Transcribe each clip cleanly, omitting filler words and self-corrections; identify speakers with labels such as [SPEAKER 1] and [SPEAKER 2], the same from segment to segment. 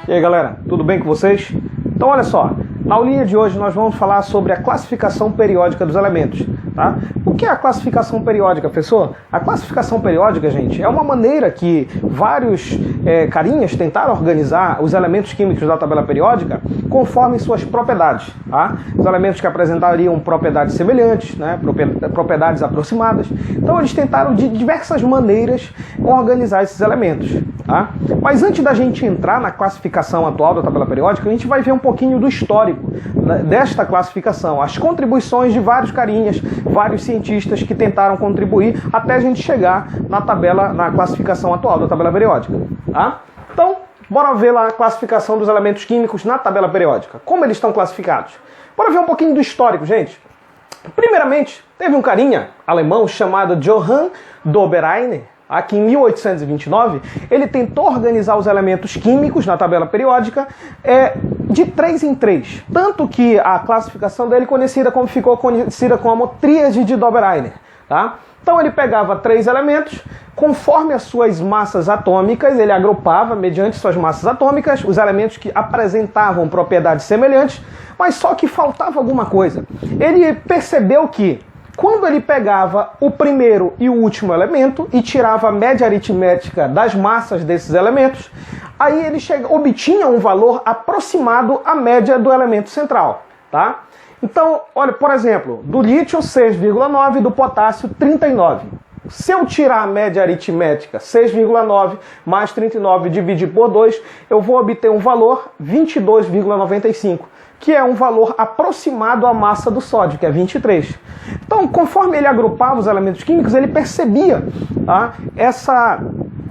[SPEAKER 1] E aí galera, tudo bem com vocês? Então olha só, na aulinha de hoje nós vamos falar sobre a classificação periódica dos elementos, tá? O que é a classificação periódica, professor? A classificação periódica, gente, é uma maneira que vários carinhas tentaram organizar os elementos químicos da tabela periódica conforme suas propriedades, tá? Os elementos que apresentariam propriedades semelhantes, né? Propriedades aproximadas. Então eles tentaram de diversas maneiras organizar esses elementos, tá? Mas antes da gente entrar na classificação atual da tabela periódica, a gente vai ver um pouquinho do histórico desta classificação, as contribuições de vários carinhas, vários cientistas que tentaram contribuir até a gente chegar na classificação atual da tabela periódica, tá? Então, bora ver lá a classificação dos elementos químicos na tabela periódica. Como eles estão classificados? Bora ver um pouquinho do histórico, gente. Primeiramente, teve um carinha alemão chamado Johann Dobereiner. Aqui em 1829, ele tentou organizar os elementos químicos na tabela periódica de 3 em 3. Tanto que a classificação dele ficou conhecida como Tríade de Dobereiner, tá? Então ele pegava 3 elementos, conforme as suas massas atômicas, ele agrupava, mediante suas massas atômicas, os elementos que apresentavam propriedades semelhantes, mas só que faltava alguma coisa. Ele percebeu que quando ele pegava o primeiro e o último elemento e tirava a média aritmética das massas desses elementos, aí ele obtinha um valor aproximado à média do elemento central, tá? Então, olha, por exemplo, do lítio 6,9, do potássio 39. Se eu tirar a média aritmética 6,9 mais 39 dividir por 2, eu vou obter um valor 22,95. Que é um valor aproximado à massa do sódio, que é 23. Então, conforme ele agrupava os elementos químicos, ele percebia, tá, essa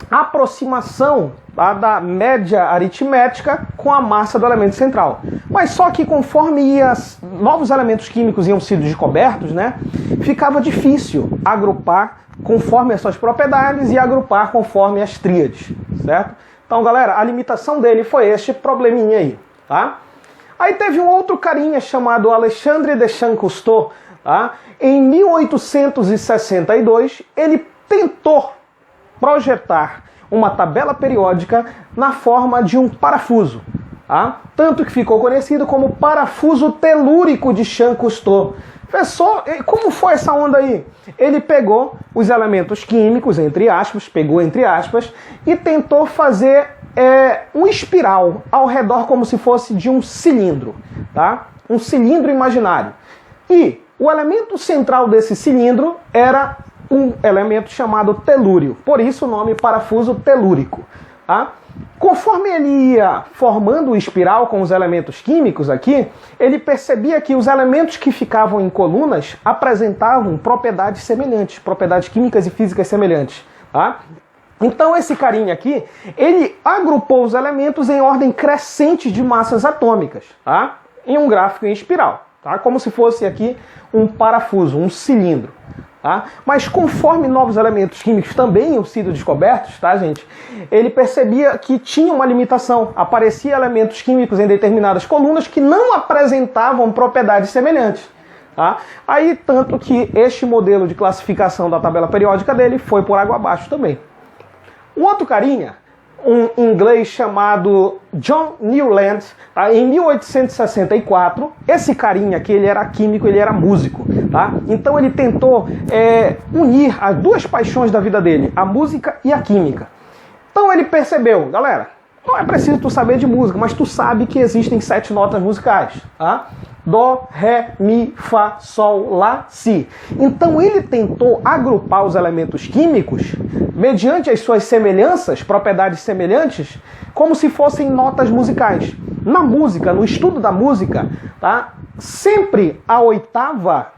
[SPEAKER 1] aproximação, tá, da média aritmética com a massa do elemento central. Mas só que conforme novos elementos químicos iam sendo descobertos, né, ficava difícil agrupar conforme as suas propriedades e agrupar conforme as tríades, certo? Então, galera, a limitação dele foi este probleminha aí, tá? Aí teve um outro carinha chamado Alexandre de Champs-Cousteau, tá? Em 1862, ele tentou projetar uma tabela periódica na forma de um parafuso, tá? Tanto que ficou conhecido como parafuso telúrico de Champs-Cousteau. Professor, como foi essa onda aí? Ele pegou os elementos químicos, entre aspas, e tentou fazer um espiral ao redor como se fosse de um cilindro, tá? Um cilindro imaginário. E o elemento central desse cilindro era um elemento chamado telúrio, por isso o nome parafuso telúrico, tá? Conforme ele ia formando o espiral com os elementos químicos aqui, ele percebia que os elementos que ficavam em colunas apresentavam propriedades semelhantes, propriedades químicas e físicas semelhantes, tá? Então esse carinha aqui, ele agrupou os elementos em ordem crescente de massas atômicas, tá? Em um gráfico em espiral, tá? Como se fosse aqui um parafuso, um cilindro, tá? Mas conforme novos elementos químicos também iam sido descobertos, tá, gente? Ele percebia que tinha uma limitação. Apareciam elementos químicos em determinadas colunas que não apresentavam propriedades semelhantes, tá? Aí tanto que este modelo de classificação da tabela periódica dele foi por água abaixo também. Um outro carinha, um inglês chamado John Newland, tá? Em 1864, esse carinha aqui, ele era químico, ele era músico, tá? Então ele tentou unir as duas paixões da vida dele, a música e a química. Então ele percebeu, galera, não é preciso tu saber de música, mas tu sabe que existem 7 notas musicais, tá? Dó, Ré, Mi, Fá, Sol, Lá, Si. Então ele tentou agrupar os elementos químicos mediante as suas semelhanças, propriedades semelhantes, como se fossem notas musicais. Na música, no estudo da música, tá? Sempre a oitava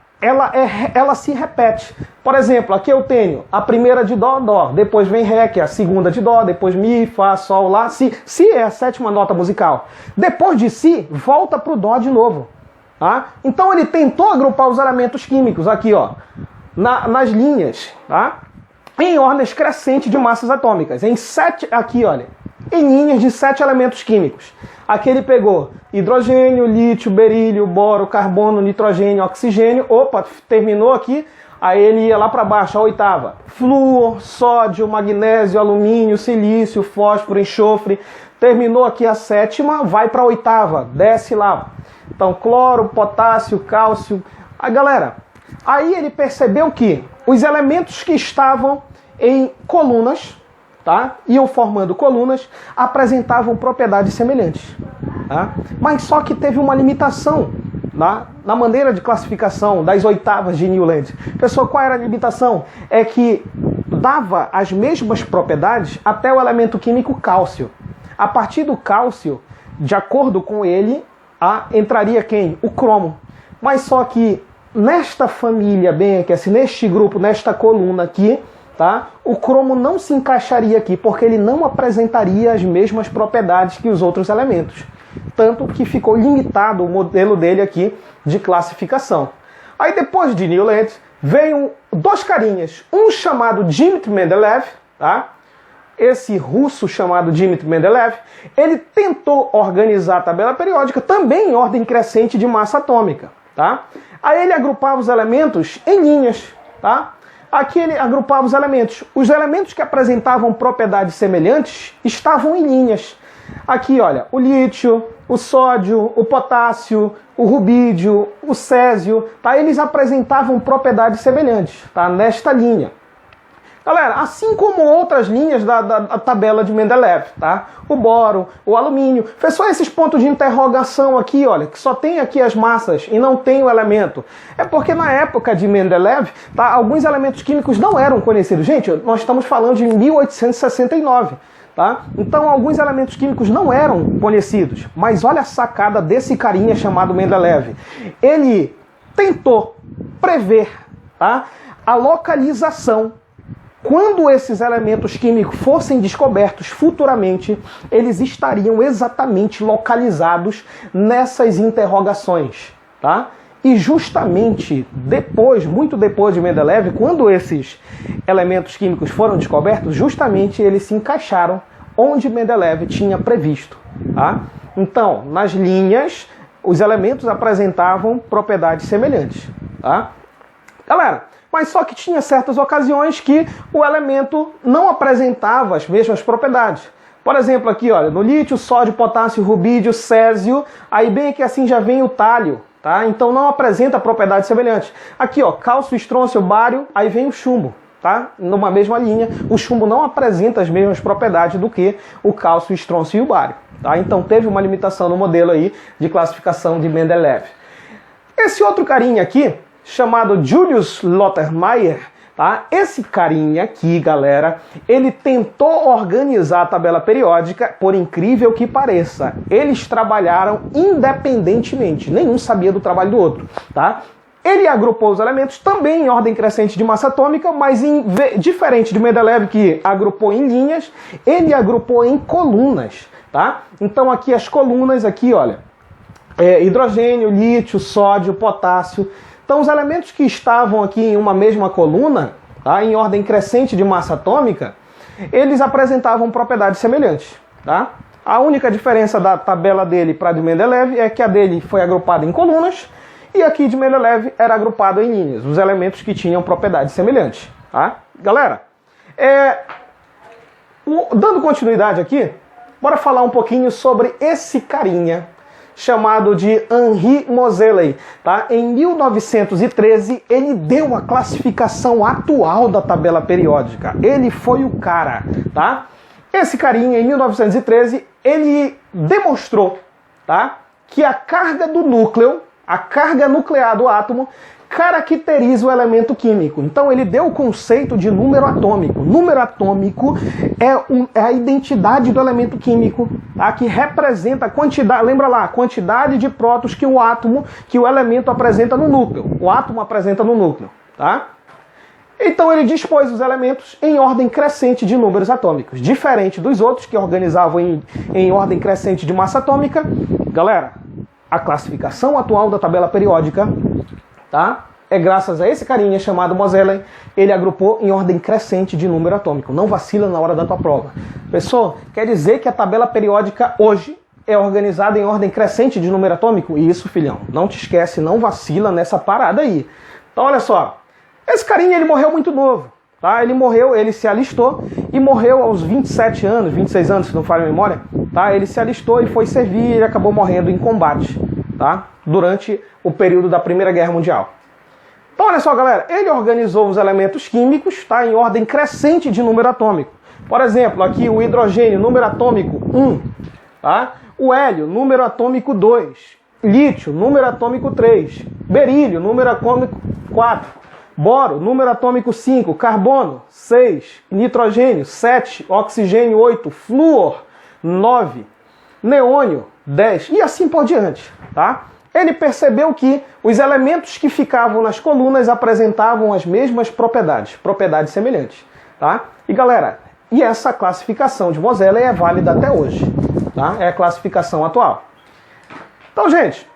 [SPEAKER 1] ela se repete. Por exemplo, aqui eu tenho a primeira de Dó, Dó, depois vem Ré, que é a segunda de Dó, depois Mi, Fá, Sol, Lá, Si. Si é a 7ª nota musical. Depois de Si, volta para o Dó de novo. Tá? Então ele tentou agrupar os elementos químicos aqui, ó, nas linhas, tá? Em ordens crescentes de massas atômicas, em 7, aqui, olha, em linhas de 7 elementos químicos. Aqui ele pegou hidrogênio, lítio, berílio, boro, carbono, nitrogênio, oxigênio. Opa, terminou aqui. Aí ele ia lá para baixo, a oitava. Flúor, sódio, magnésio, alumínio, silício, fósforo, enxofre. Terminou aqui a sétima, vai para a oitava, desce lá. Então, cloro, potássio, cálcio. Galera, aí ele percebeu que os elementos que estavam em colunas, tá? Iam formando colunas, apresentavam propriedades semelhantes. Tá? Mas só que teve uma limitação na maneira de classificação das oitavas de Newland. Pessoal, qual era a limitação? É que dava as mesmas propriedades até o elemento químico cálcio. A partir do cálcio, de acordo com ele, entraria quem? O cromo. Mas só que nesta família, bem aqui, assim, neste grupo, nesta coluna aqui, tá? O cromo não se encaixaria aqui, porque ele não apresentaria as mesmas propriedades que os outros elementos. Tanto que ficou limitado o modelo dele aqui de classificação. Aí depois de Newland, veio dois carinhas. Um chamado Dmitry Mendeleev, tá? Esse russo chamado Dmitry Mendeleev, ele tentou organizar a tabela periódica também em ordem crescente de massa atômica, tá? Aí ele agrupava os elementos em linhas, tá? Aqui ele agrupava os elementos. Os elementos que apresentavam propriedades semelhantes estavam em linhas. Aqui, olha, o lítio, o sódio, o potássio, o rubídio, o césio, tá? Eles apresentavam propriedades semelhantes, tá? Nesta linha. Galera, assim como outras linhas da tabela de Mendeleev, tá? O boro, o alumínio. Fez só esses pontos de interrogação aqui, olha, que só tem aqui as massas e não tem o elemento. É porque na época de Mendeleev, tá, alguns elementos químicos não eram conhecidos. Gente, nós estamos falando de 1869. Tá? Então alguns elementos químicos não eram conhecidos, mas olha a sacada desse carinha chamado Mendeleev. Ele tentou prever, tá, a localização. Quando esses elementos químicos fossem descobertos futuramente, eles estariam exatamente localizados nessas interrogações, tá? E justamente depois, muito depois de Mendeleev, quando esses elementos químicos foram descobertos, justamente eles se encaixaram onde Mendeleev tinha previsto. Tá? Então, nas linhas, os elementos apresentavam propriedades semelhantes. Tá? Galera, mas só que tinha certas ocasiões que o elemento não apresentava as mesmas propriedades. Por exemplo, aqui, olha, no lítio, sódio, potássio, rubídio, césio, aí bem que assim já vem o tálio. Tá? Então não apresenta propriedades semelhantes. Aqui, ó, cálcio, estrôncio, bário, aí vem o chumbo, tá? Numa mesma linha, o chumbo não apresenta as mesmas propriedades do que o cálcio, estrôncio e o bário, tá? Então teve uma limitação no modelo aí de classificação de Mendeleev. Esse outro carinha aqui, chamado Julius Lottermeier, tá? Esse carinha aqui, galera, ele tentou organizar a tabela periódica, por incrível que pareça. Eles trabalharam independentemente, nenhum sabia do trabalho do outro, tá? Ele agrupou os elementos também em ordem crescente de massa atômica, mas diferente de Mendeleev, que agrupou em linhas, ele agrupou em colunas, tá? Então aqui as colunas, aqui, olha, hidrogênio, lítio, sódio, potássio. Então os elementos que estavam aqui em uma mesma coluna, tá, em ordem crescente de massa atômica, eles apresentavam propriedades semelhantes. Tá? A única diferença da tabela dele para a de Mendeleev é que a dele foi agrupada em colunas e aqui de Mendeleev era agrupado em linhas, os elementos que tinham propriedades semelhantes. Tá? Galera, dando continuidade aqui, bora falar um pouquinho sobre esse carinha chamado de Henri Moseley, tá? Em 1913, ele deu a classificação atual da tabela periódica. Ele foi o cara, tá? Esse carinha, em 1913, ele demonstrou, tá, que a carga do núcleo, a carga nuclear do átomo, caracteriza o elemento químico. Então ele deu o conceito de número atômico. Número atômico é a identidade do elemento químico, tá? Que representa a quantidade, lembra lá, a quantidade de prótons que o elemento apresenta no núcleo. O átomo apresenta no núcleo, tá? Então ele dispôs os elementos em ordem crescente de números atômicos, diferente dos outros que organizavam em ordem crescente de massa atômica. Galera, a classificação atual da tabela periódica, tá, é graças a esse carinha chamado Moseley. Ele agrupou em ordem crescente de número atômico. Não vacila na hora da tua prova. Pessoal, quer dizer que a tabela periódica hoje é organizada em ordem crescente de número atômico? Isso, filhão. Não te esquece, não vacila nessa parada aí. Então, olha só. Esse carinha, ele morreu muito novo. Tá? Ele morreu, ele se alistou e morreu aos 27 anos, 26 anos, se não falha a memória, tá? Ele se alistou e foi servir e acabou morrendo em combate, tá? Durante o período da Primeira Guerra Mundial. Então, olha só, galera, ele organizou os elementos químicos, tá? Em ordem crescente de número atômico. Por exemplo, aqui o hidrogênio, número atômico 1, tá? O hélio, número atômico 2. Lítio, número atômico 3. Berílio, número atômico 4. Boro, número atômico 5. Carbono, 6. Nitrogênio, 7. Oxigênio, 8. Flúor, 9. Neônio, 10. E assim por diante, tá? Ele percebeu que os elementos que ficavam nas colunas apresentavam as mesmas propriedades semelhantes, tá? E galera, e essa classificação de Moseley é válida até hoje, tá? É a classificação atual. Então, gente,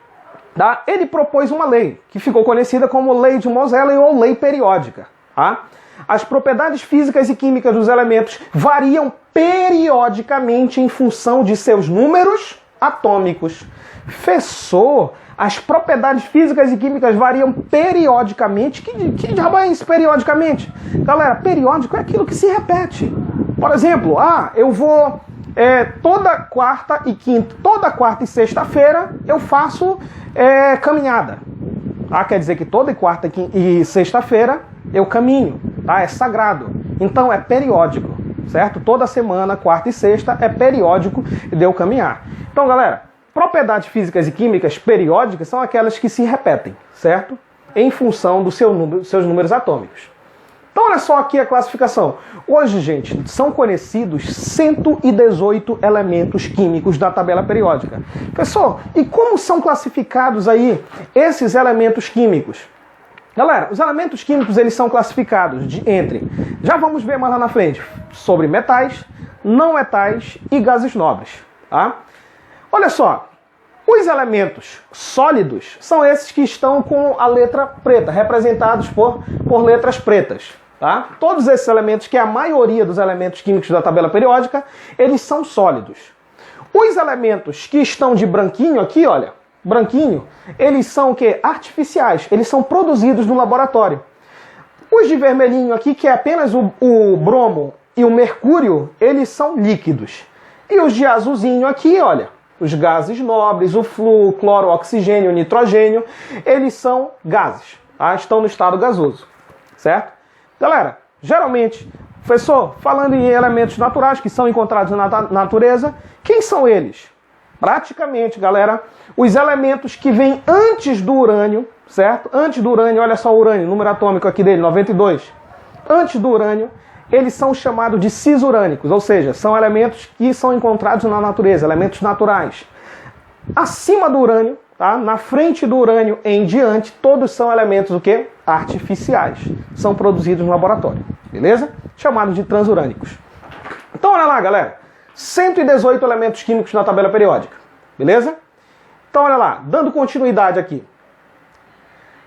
[SPEAKER 1] tá? Ele propôs uma lei que ficou conhecida como Lei de Moseley ou Lei Periódica, tá? As propriedades físicas e químicas dos elementos variam periodicamente em função de seus números atômicos. Professor, as propriedades físicas e químicas variam periodicamente? Que diabo é isso, periodicamente? Galera, periódico é aquilo que se repete. Por exemplo, eu vou toda quarta e sexta-feira eu faço caminhada. Quer dizer que toda quarta e sexta-feira eu caminho, tá? É sagrado. Então é periódico, certo? Toda semana, quarta e sexta, é periódico de eu caminhar. Então, galera, propriedades físicas e químicas periódicas são aquelas que se repetem, certo? Em função dos seus números atômicos. Então, olha só aqui a classificação. Hoje, gente, são conhecidos 118 elementos químicos da tabela periódica. Pessoal, e como são classificados aí esses elementos químicos? Galera, os elementos químicos eles são classificados entre, já vamos ver mais lá na frente, sobre metais, não metais e gases nobres, tá? Olha só, os elementos sólidos são esses que estão com a letra preta, representados por letras pretas, tá? Todos esses elementos, que é a maioria dos elementos químicos da tabela periódica, eles são sólidos. Os elementos que estão de branquinho aqui, olha, branquinho, eles são o quê? Artificiais, eles são produzidos no laboratório. Os de vermelhinho aqui, que é apenas o bromo e o mercúrio, eles são líquidos. E os de azulzinho aqui, olha, os gases nobres, o flúor, cloro, oxigênio, nitrogênio, eles são gases, tá? Estão no estado gasoso, certo? Galera, geralmente, professor, falando em elementos naturais que são encontrados na natureza, quem são eles? Praticamente, galera, os elementos que vêm antes do urânio, certo? Antes do urânio, olha só o urânio, número atômico aqui dele, 92. Antes do urânio, eles são chamados de cisurânicos, ou seja, são elementos que são encontrados na natureza, elementos naturais. Acima do urânio, tá? Na frente do urânio em diante, todos são elementos o quê? Artificiais. São produzidos no laboratório, beleza? Chamados de transurânicos. Então, olha lá, galera. 118 elementos químicos na tabela periódica, beleza? Então, olha lá, dando continuidade aqui.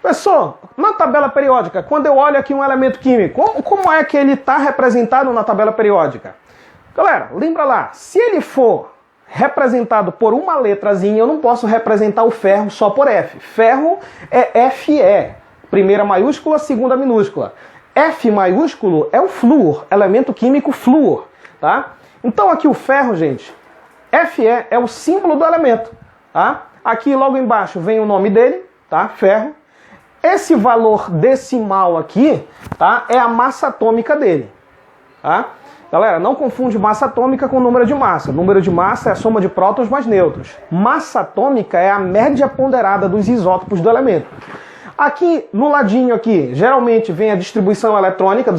[SPEAKER 1] Pessoal, na tabela periódica, quando eu olho aqui um elemento químico, como é que ele está representado na tabela periódica? Galera, lembra lá, se ele for representado por uma letrazinha, eu não posso representar o ferro só por F. Ferro é Fe, primeira maiúscula, segunda minúscula. F maiúsculo é o flúor, elemento químico flúor, tá? Então aqui o ferro, gente, Fe é o símbolo do elemento, tá? Aqui logo embaixo vem o nome dele, tá? Ferro. Esse valor decimal aqui, tá? É a massa atômica dele, tá? Galera, não confunde massa atômica com número de massa. Número de massa é a soma de prótons mais nêutrons. Massa atômica é a média ponderada dos isótopos do elemento. Aqui, no ladinho aqui, geralmente vem a distribuição eletrônica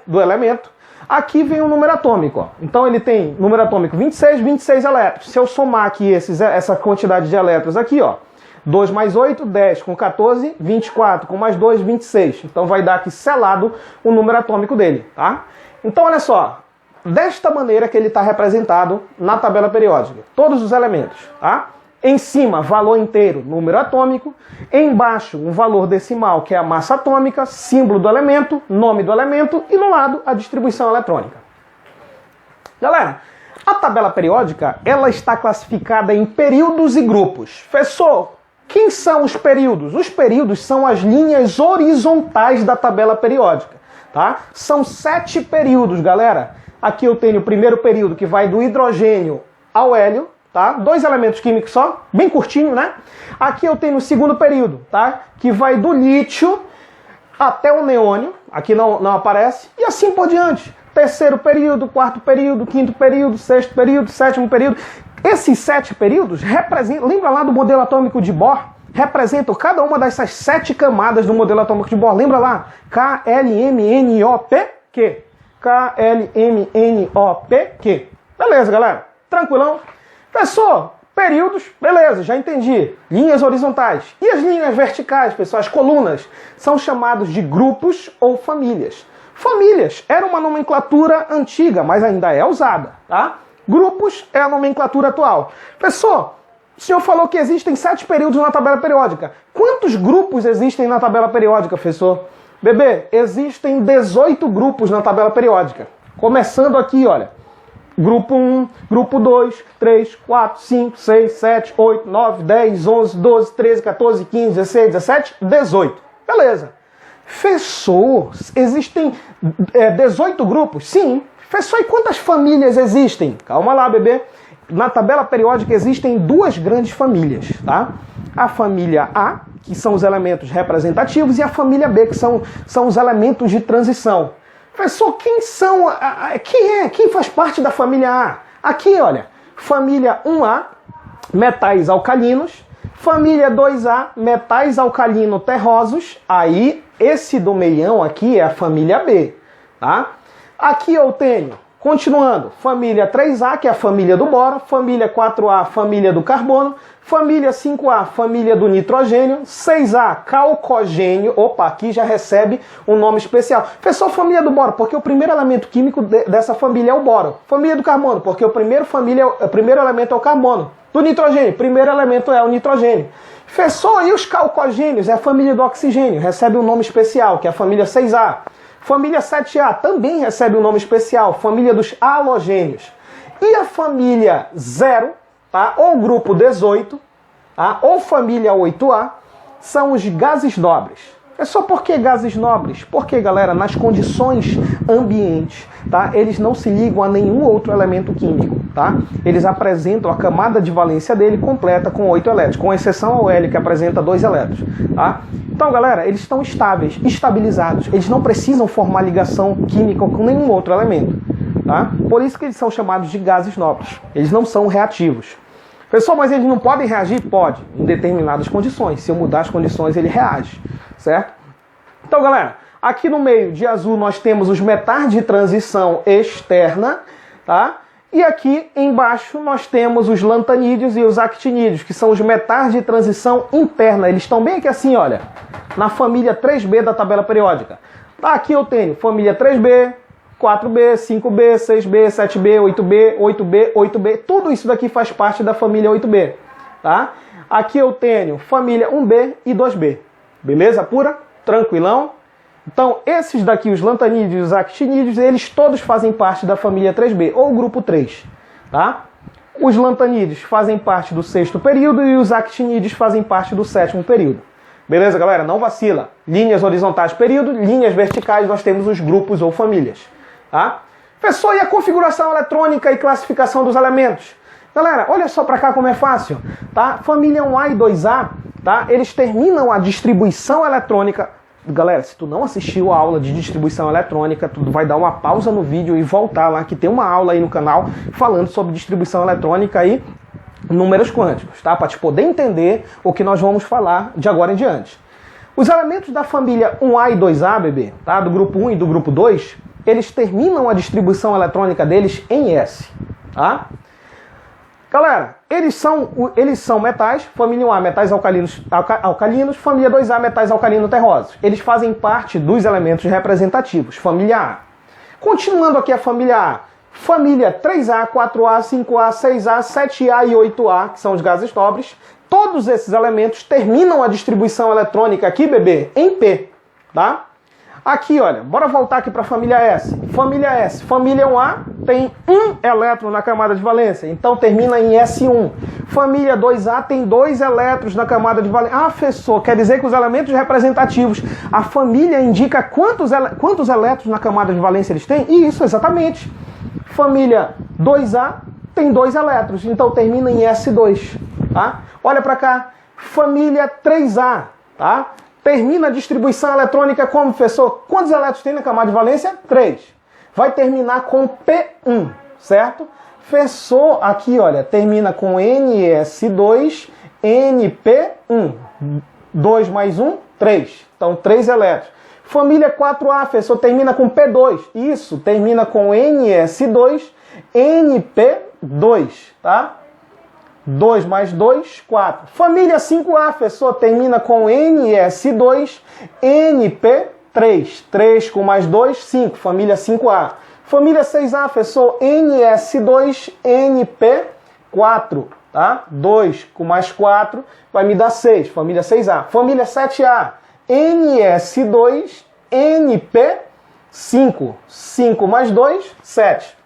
[SPEAKER 1] do elemento. Aqui vem o número atômico, ó. Então ele tem número atômico 26 elétrons. Se eu somar aqui essa quantidade de elétrons aqui, ó, 2 mais 8, 10, com 14, 24, com mais 2, 26. Então vai dar aqui selado o número atômico dele, tá? Então olha só, desta maneira que ele está representado na tabela periódica. Todos os elementos, tá? Em cima, valor inteiro, número atômico. Embaixo, um valor decimal, que é a massa atômica, símbolo do elemento, nome do elemento. E no lado, a distribuição eletrônica. Galera, a tabela periódica, ela está classificada em períodos e grupos. Professor, o Quem são os períodos? Os períodos são as linhas horizontais da tabela periódica, tá? São 7 períodos, galera. Aqui eu tenho o primeiro período que vai do hidrogênio ao hélio, tá? 2 elementos químicos só, bem curtinho, né? Aqui eu tenho o segundo período, tá? Que vai do lítio até o neônio, aqui não aparece, e assim por diante. Terceiro período, quarto período, quinto período, sexto período, sétimo período. Esses 7 períodos representam, lembra lá do modelo atômico de Bohr? Representam cada uma dessas 7 camadas do modelo atômico de Bohr. Lembra lá? KLMNOP-Q. KLMNOP-Q. Beleza, galera? Tranquilão? Pessoal, períodos, beleza, já entendi. Linhas horizontais. E as linhas verticais, pessoal, as colunas, são chamados de grupos ou famílias. Famílias era uma nomenclatura antiga, mas ainda é usada, tá? Grupos é a nomenclatura atual. Pessoal, o senhor falou que existem 7 períodos na tabela periódica. Quantos grupos existem na tabela periódica, professor? Bebê, existem 18 grupos na tabela periódica. Começando aqui, olha. Grupo 1, grupo 2, 3, 4, 5, 6, 7, 8, 9, 10, 11, 12, 13, 14, 15, 16, 17, 18. Beleza. Professor, existem 18 grupos? Sim. Professor, e quantas famílias existem? Calma lá, bebê. Na tabela periódica existem 2 grandes famílias, tá? A família A, que são os elementos representativos, e a família B, que são os elementos de transição. Professor, quem são? Quem faz parte da família A? Aqui, olha, família 1A, metais alcalinos, família 2A, metais alcalino terrosos. Aí, esse do meião aqui é a família B, tá? Aqui eu tenho, continuando, família 3A, que é a família do boro, família 4A, família do carbono, família 5A, família do nitrogênio, 6A, calcogênio, opa, aqui já recebe um nome especial. Professor, família do boro, porque o primeiro elemento químico dessa família é o boro. Família do carbono, porque o primeiro elemento é o carbono. Do nitrogênio, o primeiro elemento é o nitrogênio. Professor, e os calcogênios? É a família do oxigênio, recebe um nome especial, que é a família 6A. Família 7A também recebe um nome especial, família dos halogênios. E a família 0, tá? Ou grupo 18, tá? Ou família 8A, são os gases nobres. É só por que gases nobres? Porque, galera, nas condições ambientes, tá? Eles não se ligam a nenhum outro elemento químico, tá? Eles apresentam a camada de valência dele completa com 8 elétrons, com exceção ao hélio, que apresenta 2 elétrons, tá? Então, galera, eles estão estáveis, estabilizados. Eles não precisam formar ligação química com nenhum outro elemento, tá? Por isso que eles são chamados de gases nobres. Eles não são reativos. Pessoal, mas eles não podem reagir? Pode, em determinadas condições. Se eu mudar as condições, ele reage, certo? Então, galera, aqui no meio de azul nós temos os metais de transição externa, tá? E aqui embaixo nós temos os lantanídeos e os actinídeos, que são os metais de transição interna. Eles estão bem aqui assim, olha, na família 3B da tabela periódica. Aqui eu tenho família 3B, 4B, 5B, 6B, 7B, 8B, 8B, 8B. Tudo isso daqui faz parte da família 8B, tá? Aqui eu tenho família 1B e 2B. Beleza pura? Tranquilão? Então, esses daqui, os lantanídeos e os actinídeos, eles todos fazem parte da família 3B, ou grupo 3, tá? Os lantanídeos fazem parte do 6º período e os actinídeos fazem parte do 7º período. Beleza, galera? Não vacila. Linhas horizontais, período, linhas verticais, nós temos os grupos ou famílias, tá? Professor, e a configuração eletrônica e classificação dos elementos? Galera, olha só para cá como é fácil, tá? Família 1A e 2A, tá? Eles terminam a distribuição eletrônica. Galera, se tu não assistiu a aula de distribuição eletrônica, tu vai dar uma pausa no vídeo e voltar lá, que tem uma aula aí no canal falando sobre distribuição eletrônica e números quânticos, tá? Para te poder entender o que nós vamos falar de agora em diante. Os elementos da família 1A e 2A, bebê, tá? Do grupo 1 e do grupo 2, eles terminam a distribuição eletrônica deles em S, tá? Galera, eles são metais, família 1A, metais alcalinos, família 2A, metais alcalino terrosos. Eles fazem parte dos elementos representativos, família A. Continuando aqui a família A, família 3A, 4A, 5A, 6A, 7A e 8A, que são os gases nobres. Todos esses elementos terminam a distribuição eletrônica aqui, bebê, em P, tá? Aqui, olha, bora voltar aqui para a família S. Família S, família 1A tem um elétron na camada de valência, então termina em S1. Família 2A tem 2 elétrons na camada de valência. Ah, professor, quer dizer que os elementos representativos, a família indica quantos elétrons na camada de valência eles têm? Isso, exatamente. Família 2A tem 2 elétrons, então termina em S2. Tá? Olha para cá, família 3A, tá? Termina a distribuição eletrônica como, professor? Quantos elétrons tem na camada de valência? 3. Vai terminar com P1, certo? Professor, aqui, olha, termina com NS2, NP1. 2 mais 1, 3. Então, 3 elétrons. Família 4A, professor, termina com P2. Isso, termina com NS2, NP2, tá? 2 mais 2, 4. Família 5A, professor, termina com NS2, NP3. 3 com mais 2, 5. Família 5A. Família 6A, professor, NS2, NP4. Tá? 2 com mais 4 vai me dar 6. Família 6A. Família 7A, NS2, NP5. 5 mais 2, 7.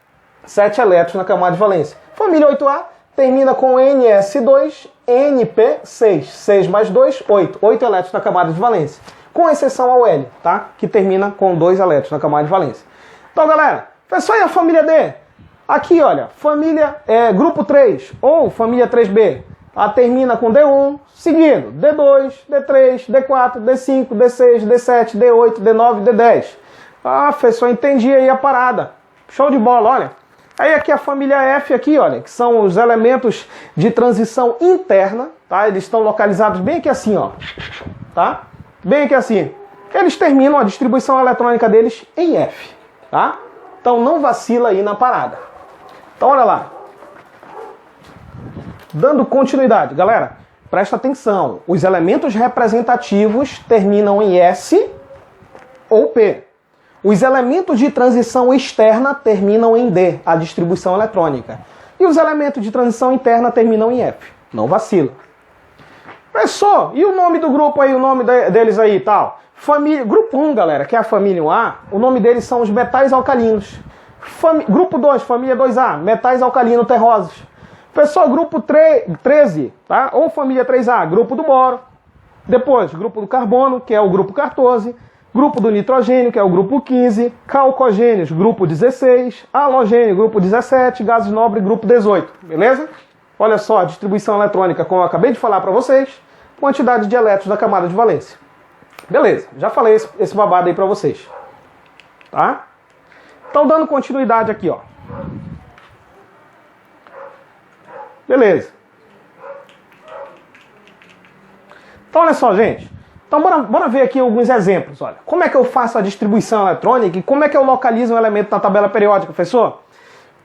[SPEAKER 1] 7 elétrons na camada de valência. Família 8A, termina com NS2, NP6. 6 mais 2, 8. 8 elétrons na camada de valência. Com exceção ao L, tá? Que termina com 2 elétrons na camada de valência. Então, galera, professor, e a família D? Aqui, olha, família grupo 3 ou família 3B. Ela termina com D1, seguindo D2, D3, D4, D5, D6, D7, D8, D9, D10. Ah, professor, entendi aí a parada. Show de bola, olha. Aí aqui a família F aqui, olha, que são os elementos de transição interna, tá? Eles estão localizados bem aqui assim, ó, tá? Bem aqui assim. Eles terminam a distribuição eletrônica deles em F, tá? Então não vacila aí na parada. Então olha lá. Dando continuidade, galera, presta atenção. Os elementos representativos terminam em S ou P. Os elementos de transição externa terminam em D, a distribuição eletrônica. E os elementos de transição interna terminam em F. Não vacila. Professor, e o nome do grupo aí, o nome deles aí e tal? Grupo 1, galera, que é a família 1A, o nome deles são os metais alcalinos. Grupo 2, família 2A, metais alcalino terrosos. Professor, grupo 13, tá? Ou família 3A, grupo do boro. Depois, grupo do carbono, que é o grupo 14. Grupo do nitrogênio, que é o grupo 15, calcogênios, grupo 16, halogênio, grupo 17, gases nobres, grupo 18, beleza? Olha só a distribuição eletrônica, como eu acabei de falar para vocês, quantidade de elétrons da camada de valência. Beleza, já falei esse babado aí para vocês, tá? Então, dando continuidade aqui, ó. Beleza. Então, olha só, gente. Então, bora ver aqui alguns exemplos. Olha, como é que eu faço a distribuição eletrônica e como é que eu localizo um elemento na tabela periódica, professor?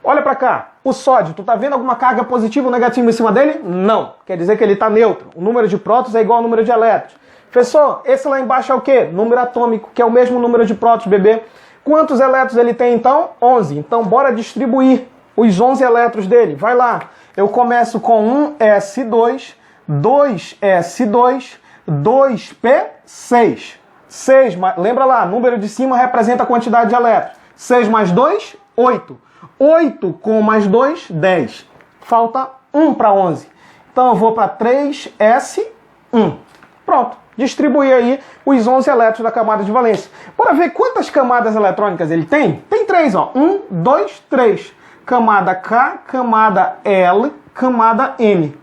[SPEAKER 1] Olha para cá. O sódio, tu tá vendo alguma carga positiva ou negativa em cima dele? Não. Quer dizer que ele está neutro. O número de prótons é igual ao número de elétrons. Professor, esse lá embaixo é o quê? Número atômico, que é o mesmo número de prótons, bebê. Quantos elétrons ele tem, então? 11. Então, bora distribuir os 11 elétrons dele. Vai lá. Eu começo com 1s2, 2s2, 2p6. 6, lembra lá, número de cima representa a quantidade de elétrons. 6 mais 2, 8. 8 com mais 2, 10. Falta 1 para 11. Então eu vou para 3s1. Pronto. Distribuir aí os 11 elétrons da camada de valência. Bora ver quantas camadas eletrônicas ele tem? Tem 3, ó. 1, 2, 3. Camada K, camada L, camada M.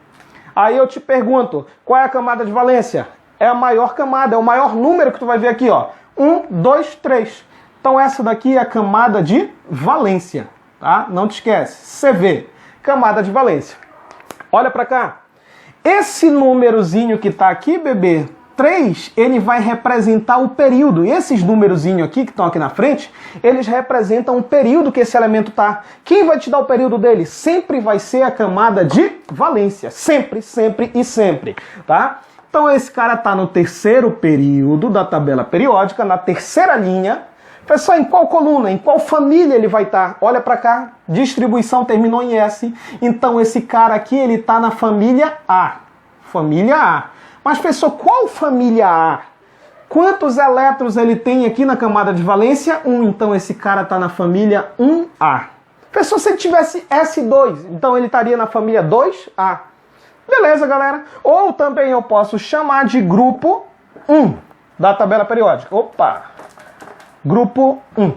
[SPEAKER 1] Aí eu te pergunto, qual é a camada de valência? É a maior camada, é o maior número que tu vai ver aqui, ó. 1, 2, 3. Então essa daqui é a camada de valência, tá? Não te esquece. CV, camada de valência. Olha para cá. Esse númerozinho que tá aqui, bebê, 3, ele vai representar o período. E esses númerozinhos aqui, que estão aqui na frente, eles representam o período que esse elemento tá. Quem vai te dar o período dele? Sempre vai ser a camada de valência. Sempre, sempre e sempre, tá? Então esse cara tá no terceiro período da tabela periódica, na terceira linha. Pessoal, em qual coluna, em qual família ele vai estar? Olha para cá, distribuição terminou em S. Então esse cara aqui, ele tá na família A. Família A. Mas, pessoal, qual família A? Quantos elétrons ele tem aqui na camada de valência? 1. Então esse cara está na família 1A. Pessoal, se ele tivesse S2, então ele estaria na família 2A. Beleza, galera? Ou também eu posso chamar de grupo 1 da tabela periódica. Opa! Grupo 1.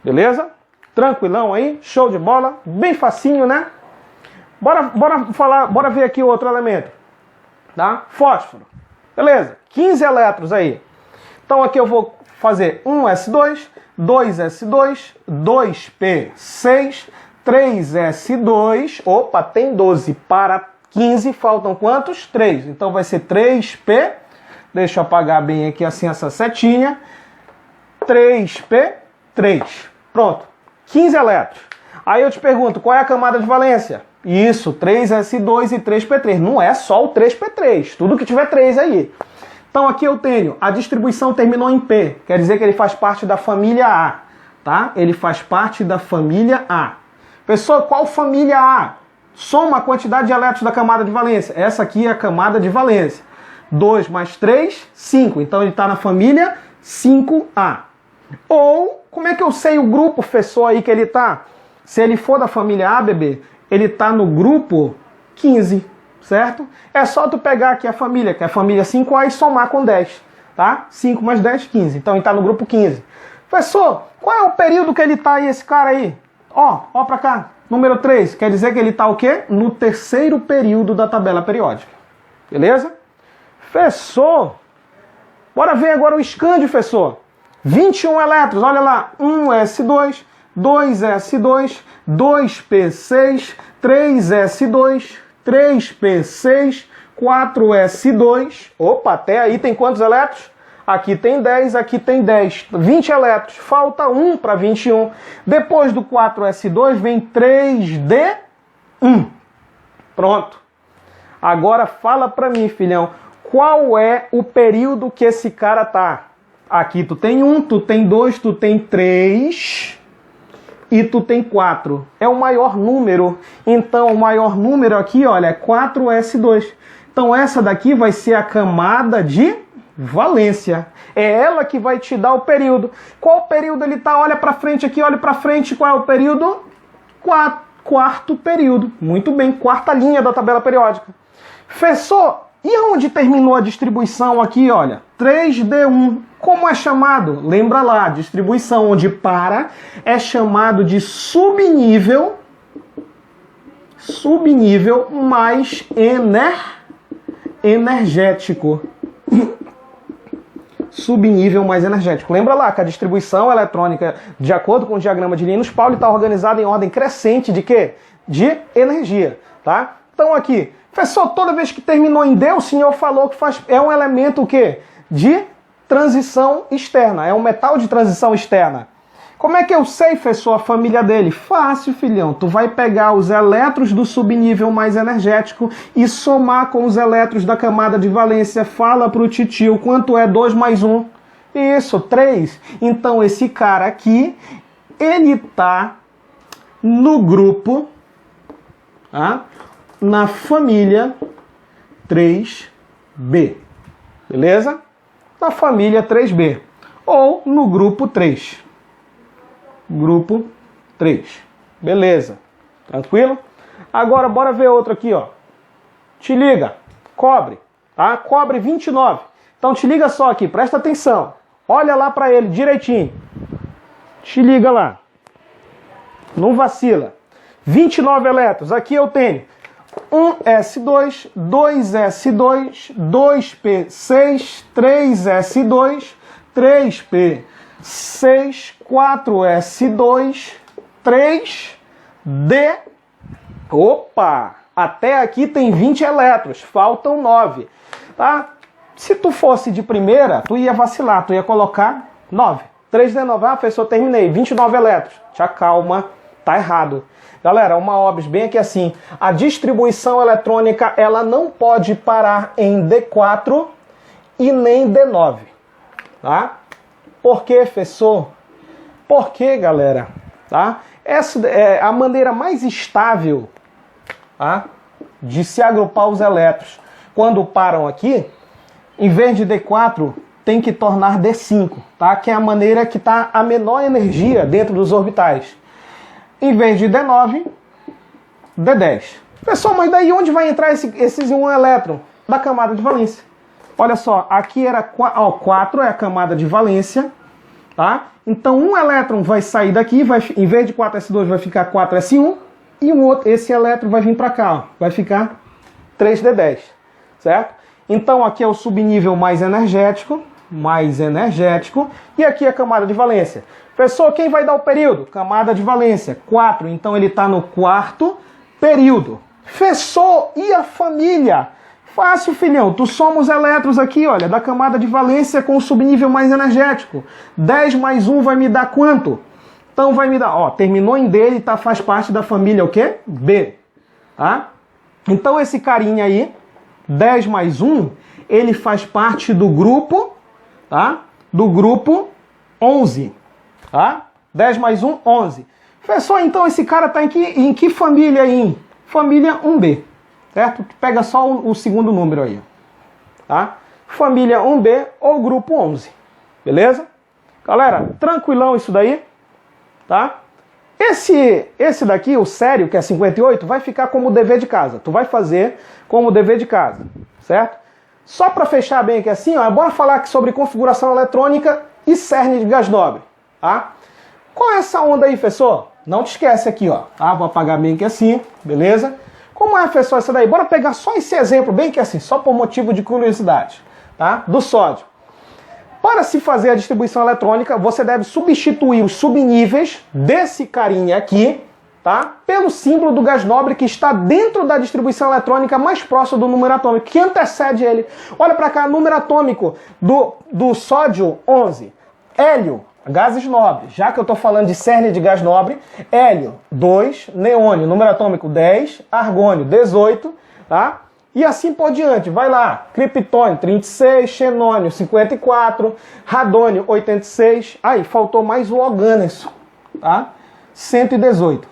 [SPEAKER 1] Beleza? Tranquilão aí? Show de bola? Bem facinho, né? Bora ver aqui outro elemento. Tá? Fósforo. Beleza? 15 elétrons aí. Então aqui eu vou fazer 1s2, 2s2, 2p6, 3s2. Opa, tem 12 para 15, faltam quantos? 3. Então vai ser 3p. Deixa eu apagar bem aqui assim essa setinha. 3p3. Pronto. 15 elétrons. Aí eu te pergunto, qual é a camada de valência? Isso, 3s2 e 3p3. Não é só o 3p3. Tudo que tiver 3 aí. Então aqui eu tenho, a distribuição terminou em P. Quer dizer que ele faz parte da família A. Tá? Ele faz parte da família A. Pessoal, qual família A? Soma a quantidade de elétrons da camada de valência. Essa aqui é a camada de valência. 2 mais 3, 5. Então ele está na família 5A. Ou, como é que eu sei o grupo, professor, aí que ele está? Se ele for da família A, bebê, ele está no grupo 15, certo? É só tu pegar aqui a família, que é a família 5A, e somar com 10, tá? 5 mais 10, 15. Então ele está no grupo 15. Professor, qual é o período que ele está aí, esse cara aí? Ó pra cá. Número 3, quer dizer que ele está o quê? No terceiro período da tabela periódica. Beleza? Professor, bora ver agora o escândio, professor. 21 elétrons, olha lá. 1s2, 2s2, 2p6, 3s2, 3p6, 4s2. Opa, até aí tem quantos elétrons? Aqui tem 10, aqui tem 10. 20 elétrons. Falta 1 para 21. Depois do 4s2 vem 3d1. Pronto. Agora fala para mim, filhão. Qual é o período que esse cara tá? Aqui tu tem 1, tu tem 2, tu tem 3 e tu tem 4. É o maior número. Então o maior número aqui, olha, é 4s2. Então essa daqui vai ser a camada de valência. É ela que vai te dar o período. Qual período ele tá? Olha para frente aqui, olha para frente. Qual é o período? Quarto período. Muito bem, quarta linha da tabela periódica. Professor, e onde terminou a distribuição aqui, olha? 3D1. Como é chamado? Lembra lá, distribuição onde para é chamado de subnível mais energético. Subnível mais energético. Lembra lá que a distribuição eletrônica, de acordo com o diagrama de Linus Pauling, está organizada em ordem crescente de quê? De energia, tá? Então aqui, professor, toda vez que terminou em D, o senhor falou que é um elemento o quê? De transição externa, é um metal de transição externa. Como é que eu sei, professor, a família dele? Fácil, filhão. Tu vai pegar os elétrons do subnível mais energético e somar com os elétrons da camada de valência. Fala pro titio quanto é 2 mais 1. Isso, 3. Então esse cara aqui, ele tá no grupo, tá? Na família 3B. Beleza? Na família 3B. Ou no grupo 3. Grupo 3. Beleza. Tranquilo? Agora, bora ver outro aqui, ó. Te liga. Cobre. Tá? Cobre 29. Então, te liga só aqui. Presta atenção. Olha lá pra ele direitinho. Te liga lá. Não vacila. 29 elétrons. Aqui eu tenho 1s2, 2s2, 2p6, 3s2, 3p6, 4s2, 3d. Opa! Até aqui tem 20 elétrons, faltam 9. Tá? Se tu fosse de primeira, tu ia vacilar, tu ia colocar 9. 3d9, professor, terminei, 29 elétrons. Te acalma, tá errado. Galera, uma OBS bem aqui assim, a distribuição eletrônica, ela não pode parar em D4 e nem D9, tá? Por quê, professor? Porque, galera, tá? Essa é a maneira mais estável, tá? De se agrupar os elétrons. Quando param aqui, em vez de D4, tem que tornar D5, tá? Que é a maneira que está a menor energia dentro dos orbitais. Em vez de D9, D10. Pessoal, mas daí onde vai entrar esses ion elétron? Da camada de valência. Olha só, aqui era 4 é a camada de valência, tá? Então um elétron vai sair daqui, em vez de 4s2 vai ficar 4s1, e esse elétron vai vir para cá, ó, vai ficar 3d10, certo? Então aqui é o subnível mais energético, e aqui é a camada de valência. Professor, quem vai dar o período? Camada de valência, 4, então ele está no quarto período. Professor, e a família? Fácil, filhão. Tu soma os elétrons aqui, olha, da camada de valência com o subnível mais energético. 10 mais 1 vai me dar quanto? Então vai me dar, ó, terminou em D, ele faz parte da família o quê? B. Tá? Então esse carinha aí, 10 mais 1, ele faz parte do grupo, tá? Do grupo 11. Tá? 10 mais 1, 11. Professor, então esse cara tá em que família aí? Família 1B. Certo? Pega só o segundo número aí. Tá? Família 1B ou grupo 11. Beleza? Galera, tranquilão isso daí. Tá? Esse daqui, o sério, que é 58, vai ficar como dever de casa. Tu vai fazer como dever de casa. Certo? Só para fechar bem aqui assim, ó, é bom falar aqui sobre configuração eletrônica e cerne de gás nobre. Tá? Qual é essa onda aí, professor? Não te esquece aqui, ó. Tá? Vou apagar bem aqui assim, beleza? Como é, professor, essa daí? Bora pegar só esse exemplo, bem que assim, só por motivo de curiosidade, tá? Do sódio. Para se fazer a distribuição eletrônica, você deve substituir os subníveis desse carinha aqui, tá? Pelo símbolo do gás nobre que está dentro da distribuição eletrônica mais próximo do número atômico, que antecede ele. Olha para cá, número atômico do sódio 11. Hélio, gases nobres. Já que eu estou falando de cerne de gás nobre, hélio, 2, neônio, número atômico 10, argônio, 18, tá? E assim por diante. Vai lá, criptônio, 36, xenônio, 54, radônio, 86. Aí, faltou mais o orgâneso, tá? 118.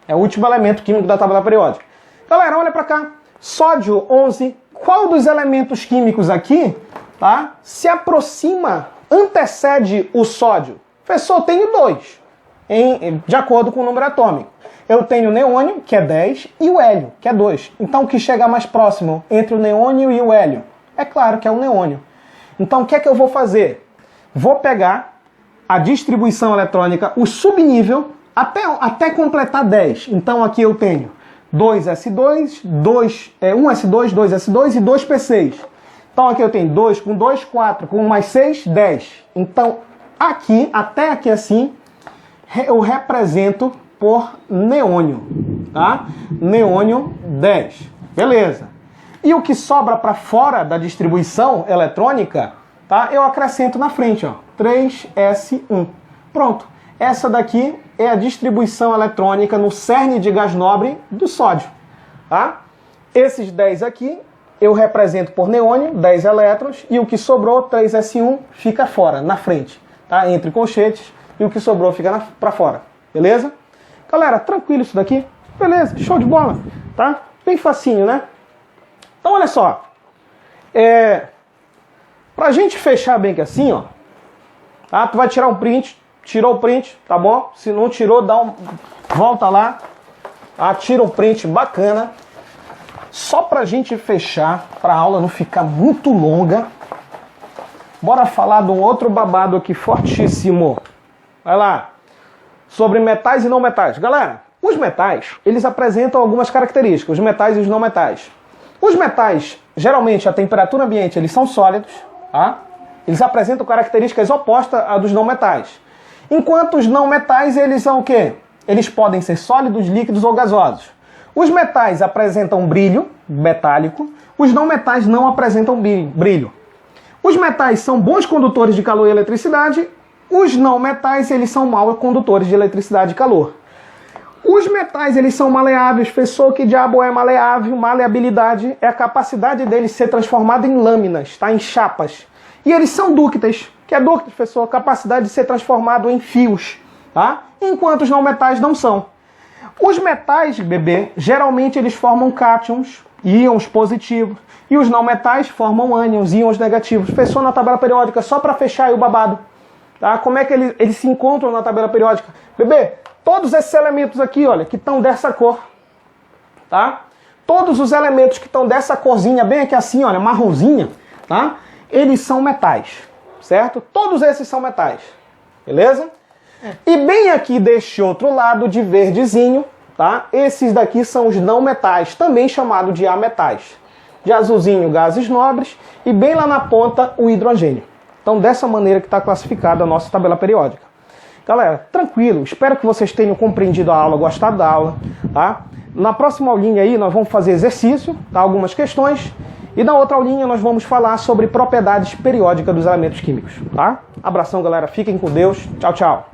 [SPEAKER 1] É o último elemento químico da tabela periódica. Galera, olha para cá. Sódio 11. Qual dos elementos químicos aqui, tá? Se aproxima, antecede o sódio? Professor, eu tenho 2, de acordo com o número atômico. Eu tenho o neônio, que é 10, e o hélio, que é 2. Então, o que chega mais próximo entre o neônio e o hélio? É claro que é o neônio. Então, o que é que eu vou fazer? Vou pegar a distribuição eletrônica, o subnível, até completar 10. Então, aqui eu tenho 2s2, 1s2, 2s2 e 2p6. Então aqui eu tenho 2 com 2, 4 com 1 mais 6, 10. Então aqui, até aqui assim, eu represento por neônio, tá? Neônio 10. Beleza. E o que sobra para fora da distribuição eletrônica, tá? Eu acrescento na frente, ó, 3s1. Pronto. Essa daqui é a distribuição eletrônica no cerne de gás nobre do sódio, tá? Esses 10 aqui eu represento por neônio, 10 elétrons, e o que sobrou, 3s1, fica fora, na frente, tá? Entre colchetes, e o que sobrou fica para fora, beleza? Galera, tranquilo isso daqui? Beleza, show de bola, tá? Bem facinho, né? Então, olha só. Pra gente fechar bem que assim, ó, tá? Tu vai tirar um print, tirou o print, tá bom? Se não tirou, volta lá, tá? Tira um print bacana. Só pra gente fechar, pra aula não ficar muito longa, bora falar de um outro babado aqui fortíssimo. Vai lá. Sobre metais e não metais. Galera, os metais, eles apresentam algumas características, os metais e os não metais. Os metais, geralmente, a temperatura ambiente, eles são sólidos, tá? Eles apresentam características opostas à dos não metais. Enquanto os não metais, eles são o quê? Eles podem ser sólidos, líquidos ou gasosos. Os metais apresentam brilho metálico, os não metais não apresentam brilho. Os metais são bons condutores de calor e eletricidade, os não metais eles são maus condutores de eletricidade e calor. Os metais eles são maleáveis, professor, que diabo é maleável? Maleabilidade é a capacidade deles ser transformado em lâminas, tá? Em chapas. E eles são dúcteis, que é dúctil, professor, a capacidade de ser transformado em fios, tá? Enquanto os não metais não são. Os metais, bebê, geralmente eles formam cátions, íons positivos. E os não metais formam ânions, íons negativos. Fechou na tabela periódica, só para fechar aí o babado. Tá? Como é que eles se encontram na tabela periódica? Bebê, todos esses elementos aqui, olha, que estão dessa cor, tá? Todos os elementos que estão dessa corzinha, bem aqui assim, olha, marronzinha, tá? Eles são metais, certo? Todos esses são metais, beleza? E bem aqui deste outro lado de verdezinho, tá? Esses daqui são os não metais, também chamados de ametais. De azulzinho, gases nobres, e bem lá na ponta, o hidrogênio. Então, dessa maneira que está classificada a nossa tabela periódica. Galera, tranquilo, espero que vocês tenham compreendido a aula, gostado da aula, tá? Na próxima aulinha aí, nós vamos fazer exercício, tá? Algumas questões, e na outra aulinha nós vamos falar sobre propriedades periódicas dos elementos químicos, tá? Abração, galera, fiquem com Deus, tchau, tchau.